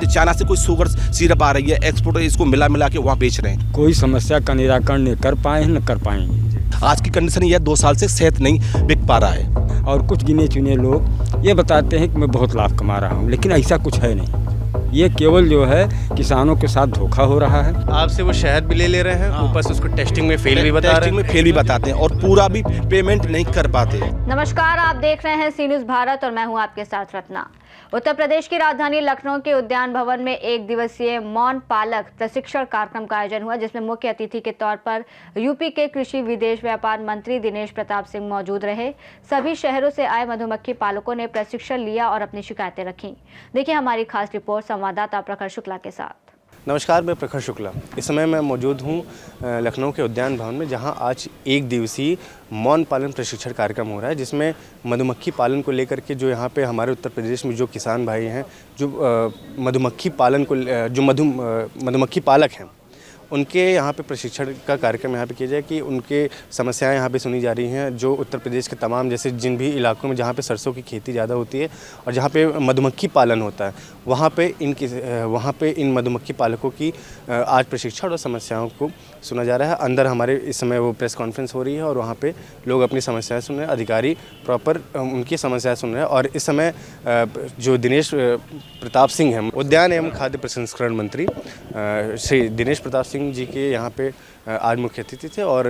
China से कोई sugar syrup आ रही है, एक्सपोर्टर इसको मिला के वहाँ बेच रहे हैं। कोई समस्या का निराकरण नहीं कर पाए हैं, न कर पाएंगे। आज की कंडीशन ये 2 साल से शहद नहीं बिक पा रहा है। और कुछ गिने चुने लोग ये बताते हैं कि मैं बहुत लाभ कमा रहा हूँ, लेकिन ऐसा कुछ है नहीं। ये केवल जो है किसानों के साथ धोखा हो रहा है। आपसे वो शहद भी ले रहे हैं, ऊपर से उसको टेस्टिंग में फेल भी बताते हैं और पूरा भी पेमेंट नहीं कर पाते। नमस्कार, आप देख रहे हैं सी न्यूज़ भारत और मैं हूं आपके साथ रत्ना। उत्तर प्रदेश की राजधानी लखनऊ के उद्यान भवन में 1 दिवसीय मौन पालक प्रशिक्षण कार्यक्रम का आयोजन हुआ, जिसमें मुख्य अतिथि के तौर पर यूपी के कृषि विदेश व्यापार मंत्री दिनेश प्रताप सिंह मौजूद रहे। सभी शहरों से आए मधुमक्खी पालकों ने प्रशिक्षण लिया और अपनी शिकायतें रखीं। देखिए हमारी खास रिपोर्ट संवाददाता प्रखर शुक्ला के साथ। नमस्कार, मैं प्रखर शुक्ला। इस समय मैं मौजूद हूँ लखनऊ के उद्यान भवन में, जहाँ आज 1 दिवसीय मौन पालन प्रशिक्षण कार्यक्रम हो रहा है, जिसमें मधुमक्खी पालन को लेकर के जो यहाँ पे हमारे उत्तर प्रदेश में जो किसान भाई हैं, जो मधुमक्खी पालन को जो मधुमक्खी पालक हैं, उनके यहाँ पे प्रशिक्षण का कार्यक्रम यहाँ पे किया जाए कि उनके समस्याएं यहाँ पे सुनी जा रही हैं। जो उत्तर प्रदेश के तमाम जैसे जिन भी इलाकों में जहाँ पे सरसों की खेती ज़्यादा होती है और जहाँ पे मधुमक्खी पालन होता है, वहाँ पे इन मधुमक्खी पालकों की आज प्रशिक्षण और समस्याओं को सुना जा रहा है। अंदर हमारे इस समय वो प्रेस कॉन्फ्रेंस हो रही है और वहाँ पे लोग अपनी समस्याएं सुन रहे हैं, अधिकारी प्रॉपर उनकी समस्याएं सुन रहे हैं। और इस समय जो दिनेश प्रताप सिंह हैं, उद्यान एवं खाद्य प्रसंस्करण मंत्री श्री दिनेश प्रताप सिंह जी के यहाँ पे आज मुख्य अतिथि थे और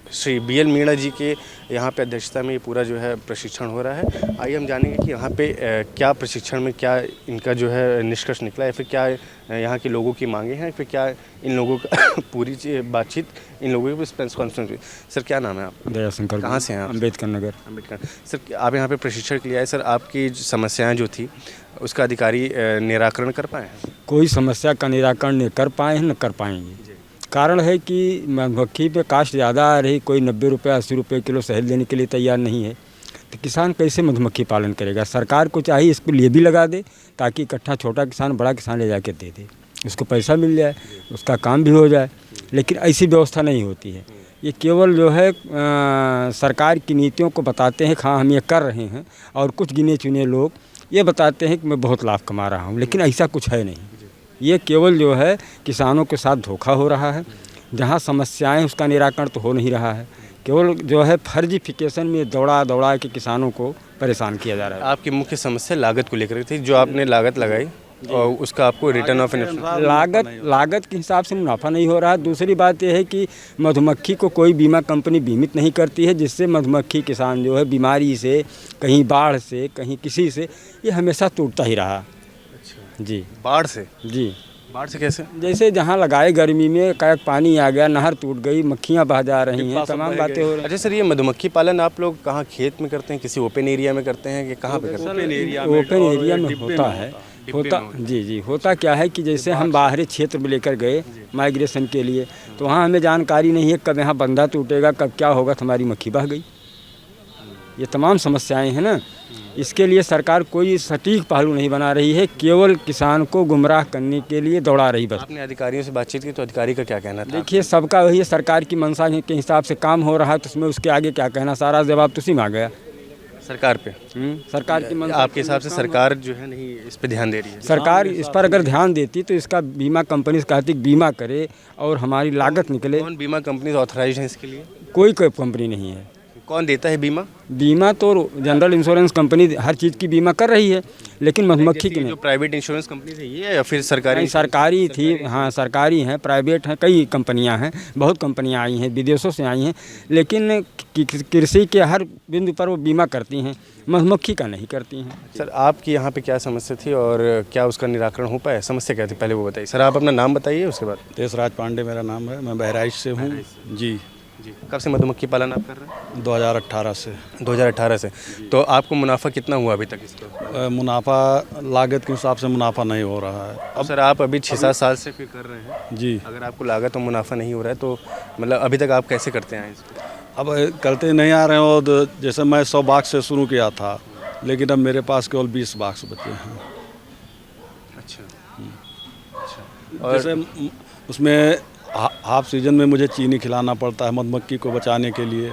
श्री BL मीणा जी के यहाँ पे अध्यक्षता में ये पूरा जो है प्रशिक्षण हो रहा है। आइए हम जानेंगे कि यहाँ पे क्या प्रशिक्षण में क्या इनका जो है निष्कर्ष निकला है, फिर क्या यहाँ के लोगों की मांगे हैं, फिर क्या इन लोगों का पूरी बातचीत इन लोगों की प्रेस कॉन्फ्रेंस में। सर क्या नाम है आप? दयाशंकर। कहाँ से हैं आप? अम्बेडकर नगर। अम्बेडकर। सर आप यहाँ पे प्रशिक्षण के लिए आए, सर आपकी समस्याएँ जो थी उसका अधिकारी निराकरण कर पाए हैं? कोई समस्या का निराकरण नहीं कर पाए हैं, न कर पाएंगे। कारण है कि मधुमक्खी पे कास्ट ज़्यादा आ रही, कोई 90 रुपये 80 रुपये किलो शहद लेने के लिए तैयार नहीं है, तो किसान कैसे मधुमक्खी पालन करेगा? सरकार को चाहिए इसको लिए भी लगा दे, ताकि इकट्ठा छोटा किसान बड़ा किसान ले जाके दे दे, उसको पैसा मिल जाए, उसका काम भी हो जाए। लेकिन ऐसी व्यवस्था नहीं होती है। ये केवल जो है सरकार की नीतियों को बताते हैं, हाँ हम ये कर रहे हैं, और कुछ गिने चुने लोग ये बताते हैं कि मैं बहुत लाभ कमा रहा हूँ, लेकिन ऐसा कुछ है नहीं। ये केवल जो है किसानों के साथ धोखा हो रहा है। जहाँ समस्याएं उसका निराकरण तो हो नहीं रहा है, केवल जो है फर्जीफिकेशन में दौड़ा के किसानों को परेशान किया जा रहा है। आपकी मुख्य समस्या लागत को लेकर थी, जो आपने लागत लगाई और उसका आपको रिटर्न ऑफ इन्वेस्टमेंट लागत के हिसाब से मुनाफा नहीं हो रहा है। दूसरी बात यह है कि मधुमक्खी को कोई बीमा कंपनी बीमित नहीं करती है, जिससे मधुमक्खी किसान जो है बीमारी से, कहीं बाढ़ से, कहीं किसी से, ये हमेशा टूटता ही रहा। जी। बाढ़ से? जी। बाढ़ से कैसे? जैसे जहाँ लगाए गर्मी में कड़क पानी आ गया, नहर टूट गई, मक्खियाँ बह जा रही हैं, तमाम बातें हो रही हैं। अच्छा सर, ये मधुमक्खी पालन आप लोग कहाँ खेत में करते हैं, किसी ओपन एरिया में करते हैं कि कहाँ पे करते हैं? ओपन एरिया में होता है। जी। होता क्या है कि जैसे हम बाहरी क्षेत्र में लेकर गए माइग्रेशन के लिए, तो वहाँ हमें जानकारी नहीं है कब यहाँ बंधा टूटेगा, कब क्या होगा, तो हमारी मक्खी बह गई। ये तमाम समस्याएं हैं ना। इसके लिए सरकार कोई सटीक पहलू नहीं बना रही है, केवल किसान को गुमराह करने के लिए दौड़ा रही बस। आपने अधिकारियों से बातचीत की, तो अधिकारी का क्या कहना था? देखिए सबका वही है, सरकार की मंशा के हिसाब से काम हो रहा है, तो उसमें उसके आगे क्या कहना, सारा जवाब तो उसी में आ गया सरकार पे। सरकार की मंशा। आपके हिसाब से सरकार जो है नहीं इस पे ध्यान दे रही है? सरकार इस पर अगर ध्यान देती तो इसका बीमा कंपनी से कहती बीमा करे और हमारी लागत निकले। कौन बीमा कंपनी ऑथराइज है इसके लिए? कोई कंपनी नहीं है। कौन देता है बीमा? बीमा तो जनरल इंश्योरेंस कंपनी हर चीज़ की बीमा कर रही है, लेकिन मधुमक्खी की नहीं। जो प्राइवेट इंश्योरेंस कंपनी है ये या फिर सरकारी? सरकारी थी, हाँ सरकारी हैं, प्राइवेट हैं, कई कंपनियां हैं, बहुत कंपनियां आई हैं, विदेशों से आई हैं, लेकिन कृषि के हर बिंदु पर वो बीमा करती हैं, मधुमक्खी का नहीं करती हैं। सर आपकी यहाँ पे क्या समस्या थी और क्या उसका निराकरण हो पाया? समस्या क्या थी पहले वो बताइए। सर आप अपना नाम बताइए, उसके बाद। देशराज पांडे मेरा नाम है, मैं बहराइच से हूँ। जी। कब से मधुमक्खी पालन आप कर रहे हैं? 2018 से। 2018 से। तो आपको मुनाफा कितना हुआ अभी तक इसका? मुनाफा लागत के हिसाब से मुनाफा नहीं हो रहा है। अब सर आप अभी 6-7 साल से फिर कर रहे हैं जी। अगर आपको लागत और मुनाफा नहीं हो रहा है तो मतलब अभी तक आप कैसे करते हैं इसको? अब करते नहीं आ रहे हैं। और जैसे मैं 100 बाक्स से शुरू किया था, लेकिन अब मेरे पास केवल 20 बाक्स बचे हैं। अच्छा। और जैसे उसमें हाफ सीजन में मुझे चीनी खिलाना पड़ता है मधुमक्खी को बचाने के लिए।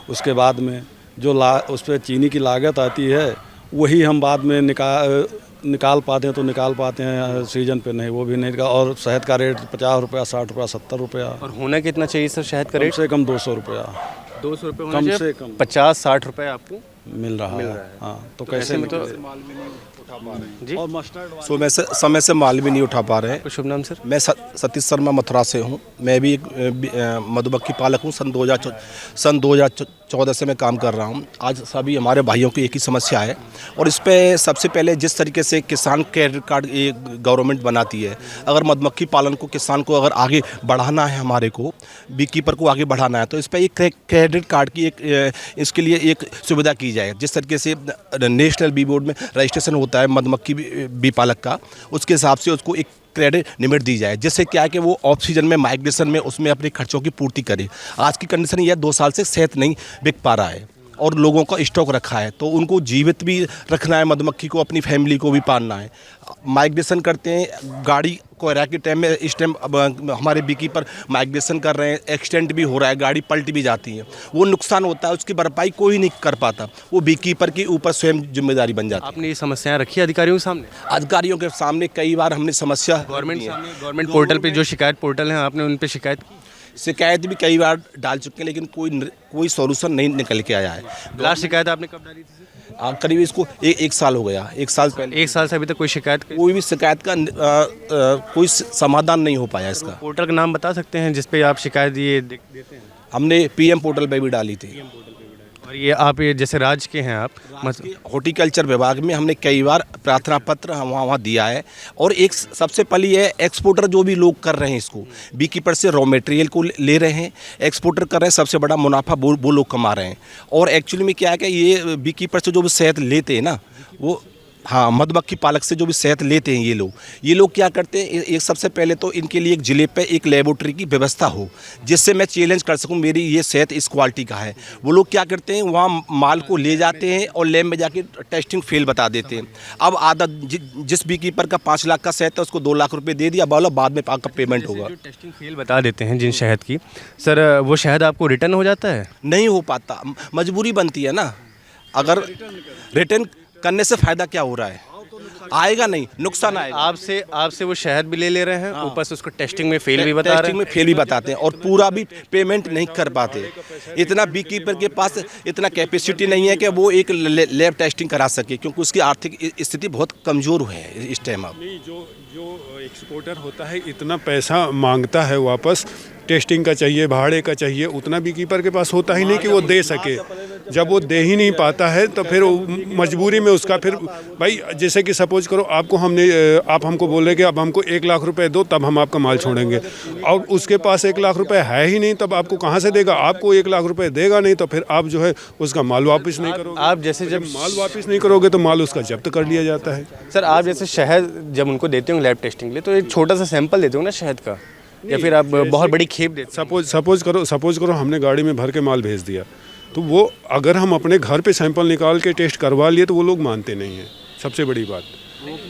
उसके बाद में जो उस पर चीनी की लागत आती है वही हम बाद में निकाल पाते हैं तो निकाल पाते हैं, सीजन पे नहीं वो भी नहीं। और शहद का रेट 50 रुपया, 60 रुपया, 70 रुपया। और होना कितना चाहिए सर शहद का रेट? कम से कम 200 रुपया, 200 रुपये कम से कम 50-60 रुपये आपको मिल रहा है। हाँ, तो कैसे में तो जी और मस्टर्ड समय से माल भी नहीं उठा पा रहे हैं। शुभ नाम सर? मैं सतीश शर्मा मथुरा से हूँ। मैं भी एक मधुमक्खी पालक हूँ। सन 2014 से मैं काम कर रहा हूँ। आज सभी हमारे भाइयों की एक ही समस्या है और इस पर सबसे पहले जिस तरीके से किसान क्रेडिट कार्ड ये गवर्नमेंट बनाती है, अगर मधुमक्खी पालन को किसान को अगर आगे बढ़ाना है, हमारे को बी कीपर को आगे बढ़ाना है, तो इस पर एक क्रेडिट कार्ड की एक इसके लिए एक सुविधा की जाए। जिस तरीके से नेशनल बी बोर्ड में रजिस्ट्रेशन होता है मधुमक्खी बी पालक का, उसके हिसाब से उसको एक क्रेडिट लिमिट दी जाए, जिससे क्या है कि वो ऑफ सीजन में माइग्रेशन में उसमें अपने खर्चों की पूर्ति करे। आज की कंडीशन ये 2 साल से शहद नहीं बिक पा रहा है और लोगों का स्टॉक रखा है, तो उनको जीवित भी रखना है, मधुमक्खी को अपनी फैमिली को भी पालना है। माइग्रेशन करते हैं गाड़ी कोयरा के टाइम में, इस टाइम हमारे बी कीपर माइग्रेशन कर रहे हैं, एक्सीडेंट भी हो रहा है, गाड़ी पलट भी जाती है, वो नुकसान होता है, उसकी भरपाई कोई नहीं कर पाता, वो बी कीपर के ऊपर स्वयं जिम्मेदारी बन जाती है। आपने ये समस्याएं रखी अधिकारियों के सामने? अधिकारियों के सामने कई बार हमने समस्या गवर्नमेंट पोर्टल पे जो शिकायत पोर्टल है आपने उन पे शिकायत की? शिकायत भी कई बार डाल चुके हैं, लेकिन कोई सॉल्यूशन नहीं निकल के आया है। लास्ट शिकायत आपने कब डाली थी? करीब इसको एक साल हो गया, 1 साल पहले। 1 साल से अभी तक कोई शिकायत कोई भी शिकायत का कोई समाधान नहीं हो पाया इसका। पोर्टल का नाम बता सकते हैं जिस पे आप शिकायत ये देते हैं? हमने पीएम पोर्टल पे भी डाली थी। और ये आप ये जैसे राज्य के हैं आप हॉर्टिकल्चर विभाग में हमने कई बार प्रार्थना पत्र वहाँ दिया है। और एक सबसे पहले है एक्सपोर्टर जो भी लोग कर रहे हैं इसको, बी कीपर से रॉ मटेरियल को ले रहे हैं, एक्सपोर्टर कर रहे हैं, सबसे बड़ा मुनाफा वो लोग कमा रहे हैं। और एक्चुअली में क्या है कि ये बी कीपर से जो भी शहद लेते हैं ना, वो हाँ मधुमक्खी पालक से जो भी शहद लेते हैं ये लोग क्या करते हैं, एक सबसे पहले तो इनके लिए एक जिले पे एक लेबोरेटरी की व्यवस्था हो, जिससे मैं चैलेंज कर सकूं मेरी ये शहद इस क्वालिटी का है। वो लोग क्या करते हैं, वहाँ माल को ले जाते हैं और लैब में जाके टेस्टिंग फेल बता देते हैं। अब आधा जिस बी कीपर का 5 लाख का शहद है उसको 2 लाख रुपये दे दिया, बोलो बाद में आपका पेमेंट होगा। टेस्टिंग फेल बता देते हैं जिन शहद की, सर वो शहद आपको रिटर्न हो जाता है? नहीं हो पाता, मजबूरी बनती है ना। अगर रिटर्न करने से फ़ायदा क्या हो रहा है, आएगा नहीं, नुकसान आएगा। आपसे वो शहद भी ले रहे हैं, ऊपर से उसको टेस्टिंग में फेल भी बता रहे हैं। टेस्टिंग में फेल भी बताते हैं और पूरा भी पेमेंट नहीं कर पाते। इतना बी कीपर के पास इतना कैपेसिटी नहीं है कि वो एक लैब टेस्टिंग करा सके, क्योंकि उसकी आर्थिक स्थिति बहुत कमज़ोर है इस टाइम। अब जो एक्सपोर्टर होता है इतना पैसा मांगता है वापस, टेस्टिंग का चाहिए, भाड़े का चाहिए, उतना बी कीपर के पास होता ही नहीं कि वो दे सके। जब वो दे ही नहीं पाता है तो फिर मजबूरी में उसका फिर भाई, जैसे कि सपोज करो आप हमको बोले कि अब हमको 1 लाख रुपए दो तब हम आपका माल छोड़ेंगे, और उसके पास 1 लाख रुपए है ही नहीं, तब आपको कहाँ से देगा? आपको 1 लाख रुपए देगा नहीं तो फिर आप जो है उसका माल वापस नहीं करोगे। आप जैसे जब माल वापस नहीं करोगे तो माल उसका जब्त कर लिया जाता है। सर आप जैसे शहद जब उनको देते हो लैब टेस्टिंग के लिए, तो एक छोटा सा सैंपल देते हो ना शहद का, या फिर आप बहुत बड़ी खेप देते हो? सपोज करो हमने गाड़ी में भर के माल भेज दिया, तो वो अगर हम अपने घर पे सैंपल निकाल के टेस्ट करवा लिए तो वो लोग मानते नहीं हैं, सबसे बड़ी बात।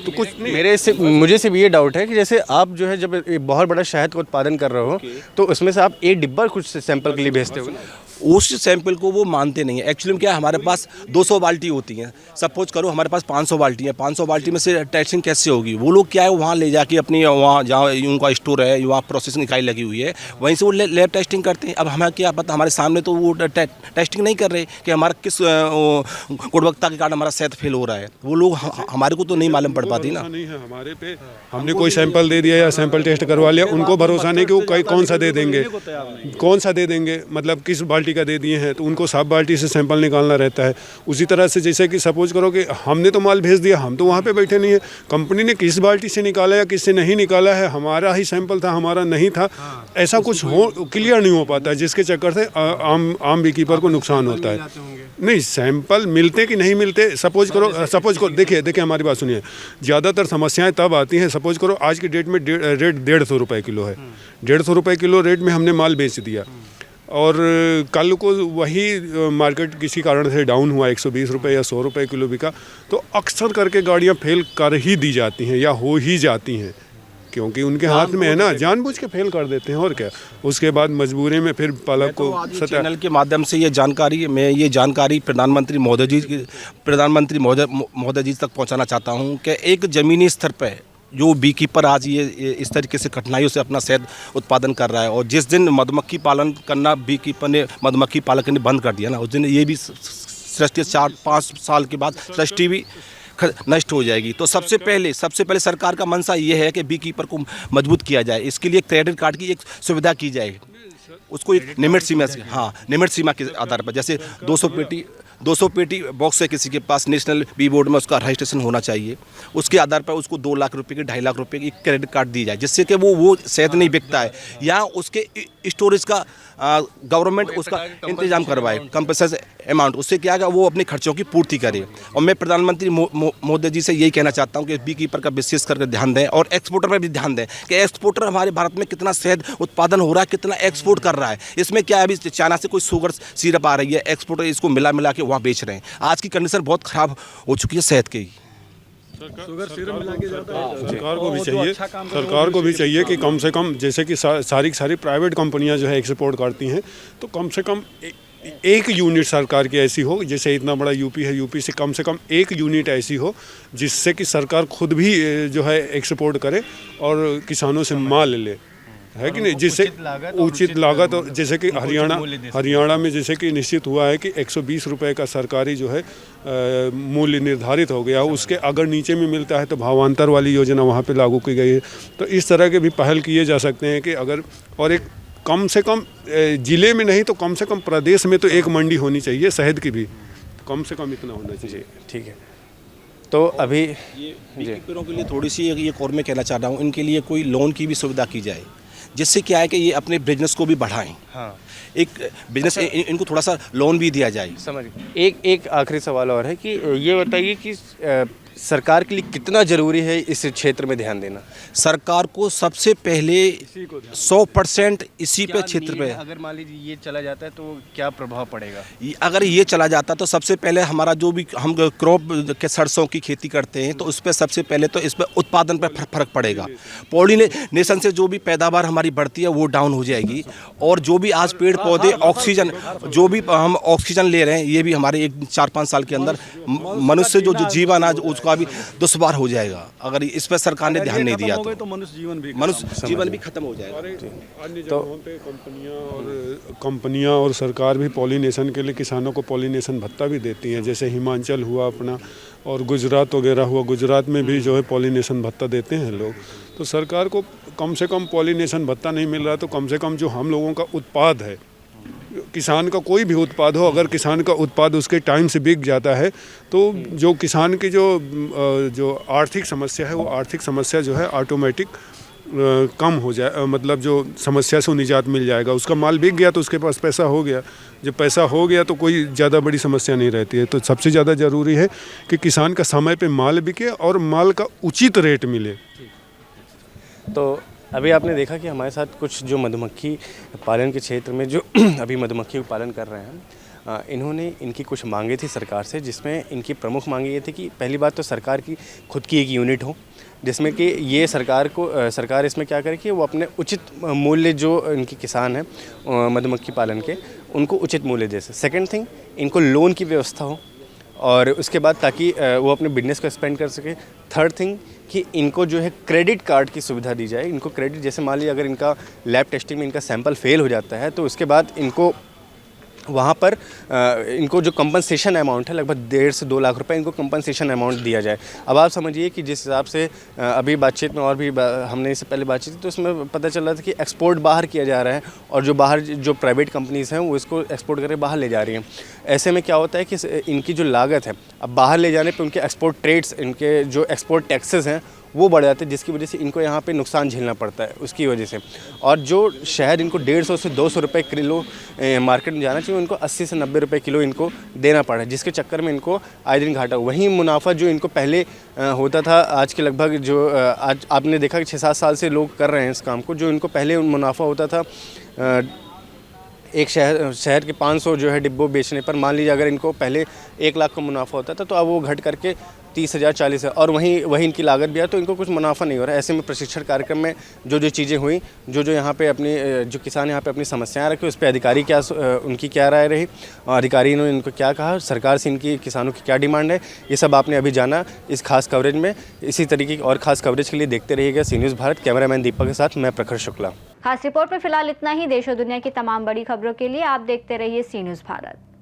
तो कुछ नहीं, मुझे सिर्फ ये डाउट है कि जैसे आप जो है जब एक बहुत बड़ा शहद का उत्पादन कर रहे हो, तो उसमें से आप एक डिब्बा कुछ सैंपल के लिए भेजते हो, उस सैंपल को वो मानते नहीं है। एक्चुअली में क्या है, हमारे पास 200 बाल्टी होती हैं, सपोज करो हमारे पास 500 बाल्टी है, 500 बाल्टी में से टेस्टिंग कैसे होगी? वो लोग क्या है वहाँ ले जाके अपनी वहाँ जहाँ उनका स्टोर है, वहाँ प्रोसेसिंग इकाई लगी हुई है, वहीं से वो लैब टेस्टिंग करते हैं। अब हमें क्या पता, हमारे सामने तो वो टेस्टिंग नहीं कर रहे कि हमारा किस गुणवत्ता के कारण हमारा शहद फेल हो रहा है। वो लोग हमारे को तो नहीं मालूम पड़ पाती ना। नहीं है हमारे पे, हमने कोई सैंपल दे दिया या सैंपल टेस्ट करवा लिया, उनको भरोसा नहीं कि वो कौन सा दे देंगे, मतलब किस बाल्टी का दे दिए हैं, तो उनको साफ बाल्टी से सैंपल निकालना रहता है। उसी तरह से जैसे कि सपोज करो कि हमने तो माल भेज दिया, हम तो वहाँ पे बैठे नहीं है, कंपनी ने किस बाल्टी से निकाला या किससे नहीं निकाला है, हमारा ही सैंपल था, हमारा नहीं था, ऐसा कुछ क्लियर नहीं हो पाता है, जिसके चक्कर से आम बी कीपर को नुकसान होता है। नहीं, सैंपल मिलते कि नहीं मिलते, सपोज करो देखिए हमारी बात सुनिए, ज़्यादातर समस्याएं तब आती हैं, सपोज करो आज की डेट में रेट 150 रुपये किलो है, 150 रुपये किलो रेट में हमने माल बेच दिया, और कल को वही मार्केट किसी कारण से डाउन हुआ, 120 रुपये या 100 रुपये किलो बिका, तो अक्सर करके गाड़ियां फेल कर ही दी जाती हैं या हो ही जाती हैं। क्योंकि उनके हाथ में है ना, जानबूझ के फेल कर देते हैं और क्या। उसके बाद मजबूरी में फिर पालक को चैनल के माध्यम से ये जानकारी प्रधानमंत्री महोदय जी तक पहुंचाना चाहता हूं कि एक ज़मीनी स्तर पे जो बी कीपर आज ये इस तरीके से कठिनाइयों से अपना शहद उत्पादन कर रहा है, और जिस दिन मधुमक्खी पालन करना बी कीपर ने मधुमक्खी पालक ने बंद कर दिया ना, उस दिन ये भी सृष्टि 4-5 साल के बाद सृष्टि भी नष्ट हो जाएगी। तो सबसे पहले सरकार का मंशा ये है कि बी कीपर को मजबूत किया जाए। इसके लिए क्रेडिट कार्ड की एक सुविधा की जाए, उसको एक नियमित सीमा के आधार पर, जैसे 200 पेटी बॉक्स है किसी के पास, नेशनल बी बोर्ड में उसका रजिस्ट्रेशन होना चाहिए। उसके आधार पर उसको 2 लाख रुपए के 2.5 लाख रुपए की क्रेडिट कार्ड दी जाए, जिससे कि वो शहद नहीं बिकता है, या उसके स्टोरेज का गवर्नमेंट उसका इंतजाम करवाए, कंपनसेशन अमाउंट। उससे क्या है, वो अपने खर्चों की पूर्ति करे। और मैं प्रधानमंत्री मोदी जी से यही कहना चाहता हूँ कि बी कीपर का विशेष करके ध्यान दें, और एक्सपोर्टर पर भी ध्यान दें कि एक्सपोर्टर हमारे भारत में कितना शहद उत्पादन हो रहा है, कितना एक्सपोर्ट कर रहा है। इसमें क्या है, अभी चाइना से कोई शुगर सिरप आ रही है, एक्सपोर्टर इसको मिला के वहाँ बेच रहे हैं। आज की कंडीशन बहुत ख़राब हो चुकी है शहद की। सरकार को भी चाहिए कि कम से कम, जैसे कि सारी प्राइवेट कंपनियां जो है एक्सपोर्ट करती हैं, तो कम से कम एक यूनिट सरकार की ऐसी हो, जैसे इतना बड़ा यूपी है, यूपी से कम एक यूनिट ऐसी हो जिससे कि सरकार खुद भी जो है एक्सपोर्ट करे और किसानों से माल ले, है कि नहीं, जिससे उचित लागत, और जैसे कि हरियाणा में जैसे कि निश्चित हुआ है कि 120 रुपए का सरकारी जो है मूल्य निर्धारित हो गया। उसके अगर नीचे में मिलता है तो भावांतर वाली योजना वहाँ पे लागू की गई है। तो इस तरह के भी पहल किए जा सकते हैं कि अगर, और एक कम से कम ज़िले में नहीं तो कम से कम प्रदेश में तो एक मंडी होनी चाहिए शहद की भी, कम से कम इतना होना चाहिए। ठीक है, तो अभी ये कीपरों के लिए थोड़ी सी एक और मैं कहना चाह रहा हूँ, इनके लिए कोई लोन की भी सुविधा की जाए, जिससे क्या है कि ये अपने बिजनेस को भी बढ़ाएं। हाँ, एक बिजनेस इनको थोड़ा सा लोन भी दिया जाए। समझ। एक आखिरी सवाल और है कि ये बताइए कि सरकार के लिए कितना ज़रूरी है इस क्षेत्र में ध्यान देना? सरकार को सबसे पहले 100% इसी पे क्षेत्र पे, अगर मान लीजिए ये चला जाता है तो क्या प्रभाव पड़ेगा? अगर ये चला जाता तो सबसे पहले हमारा जो भी हम क्रॉप के सरसों की खेती करते हैं, तो उस पर सबसे पहले तो इस पर उत्पादन पर फर्क पड़ेगा। पॉलिनेशन से जो भी पैदावार हमारी बढ़ती है वो डाउन हो जाएगी, और जो भी आज पेड़ पौधे ऑक्सीजन, जो भी हम ऑक्सीजन ले रहे हैं, ये भी हमारे 4-5 साल के अंदर मनुष्य जो जीवन आज उसका भी दुश्वार हो जाएगा। अगर इस पर सरकार ने ध्यान नहीं दिया तो मनुष्य जीवन भी खत्म हो जाएगा। अन्य जगहों पे कंपनियां और सरकार भी पॉलिनेशन के लिए किसानों को पॉलिनेशन भत्ता भी देती हैं, जैसे हिमाचल हुआ अपना, और गुजरात वगैरह हुआ। गुजरात में भी जो है पॉलिनेशन भत्ता देते हैं लोग। तो सरकार को कम से कम पॉलिनेशन भत्ता नहीं मिल रहा तो कम से कम जो हम लोगों का उत्पाद है, किसान का कोई भी उत्पाद हो, अगर किसान का उत्पाद उसके टाइम से बिक जाता है तो जो किसान की जो आर्थिक समस्या है, वो आर्थिक समस्या जो है ऑटोमेटिक कम हो जाए, मतलब जो समस्या से निजात मिल जाएगा। उसका माल बिक गया तो उसके पास पैसा हो गया, जब पैसा हो गया तो कोई ज़्यादा बड़ी समस्या नहीं रहती है। तो सबसे ज़्यादा ज़रूरी है कि किसान का समय पे माल बिके और माल का उचित रेट मिले। तो अभी आपने देखा कि हमारे साथ कुछ जो मधुमक्खी पालन के क्षेत्र में जो अभी मधुमक्खी पालन कर रहे हैं, इन्होंने इनकी कुछ मांगे थी सरकार से, जिसमें इनकी प्रमुख मांगे ये थी कि पहली बात तो सरकार की खुद की एक यूनिट हो, जिसमें कि ये सरकार इसमें क्या करे कि वो अपने उचित मूल्य, जो इनके किसान हैं मधुमक्खी पालन के, उनको उचित मूल्य दे सके। सेकेंड थिंग, इनको लोन की व्यवस्था हो, और उसके बाद ताकि वो अपने बिजनेस को एक्सपेंड कर सके। थर्ड थिंग कि इनको जो है क्रेडिट कार्ड की सुविधा दी जाए। इनको क्रेडिट, जैसे मान लीजिए अगर इनका लैब टेस्टिंग में इनका सैंपल फेल हो जाता है तो उसके बाद इनको वहाँ पर इनको जो कंपनसेशन अमाउंट है लगभग 1.5 से 2 लाख रुपए इनको कंपनसेशन अमाउंट दिया जाए। अब आप समझिए कि जिस हिसाब से अभी बातचीत में और भी हमने इससे पहले बातचीत की तो उसमें पता चल रहा था कि एक्सपोर्ट बाहर किया जा रहा है, और जो बाहर जो प्राइवेट कंपनीज़ हैं वो इसको एक्सपोर्ट करके बाहर ले जा रही हैं। ऐसे में क्या होता है कि इनकी जो लागत है, अब बाहर ले जाने पर उनके एक्सपोर्ट ट्रेड्स, इनके जो एक्सपोर्ट टैक्सेस हैं वो बढ़ जाते हैं, जिसकी वजह से इनको यहाँ पे नुकसान झेलना पड़ता है उसकी वजह से। और जो शहद इनको 150 से 200 रुपये किलो मार्केट में जाना चाहिए, उनको 80 से 90 रुपये किलो इनको देना पड़ा है, जिसके चक्कर में इनको आए दिन घाटा। वहीं मुनाफा जो इनको पहले होता था, आज के लगभग जो आज आपने देखा कि 6-7 साल से लोग कर रहे हैं इस काम को, जो इनको पहले मुनाफा होता था एक शहर के 500 जो है डिब्बों बेचने पर, मान लीजिए अगर इनको पहले 1 लाख का मुनाफा होता था तो अब वो घट करके 30,000 40,000 और वहीं इनकी लागत भी है, तो इनको कुछ मुनाफा नहीं हो रहा है। ऐसे में प्रशिक्षण कार्यक्रम में जो चीज़ें हुई, जो यहाँ पे अपनी जो किसान यहाँ पे अपनी समस्याएं रखे, उस पर अधिकारी उनकी क्या राय रही, अधिकारी ने इनको क्या कहा, सरकार से इनकी किसानों की क्या डिमांड है, ये सब आपने अभी जाना इस खास कवरेज में। इसी तरीके की और खास कवरेज के लिए देखते रहिएगा सी न्यूज़ भारत। कैमरामैन दीपक के साथ मैं प्रखर शुक्ला। खास रिपोर्ट में फिलहाल इतना ही। देश और दुनिया की तमाम बड़ी खबरों के लिए आप देखते रहिए सी न्यूज़ भारत।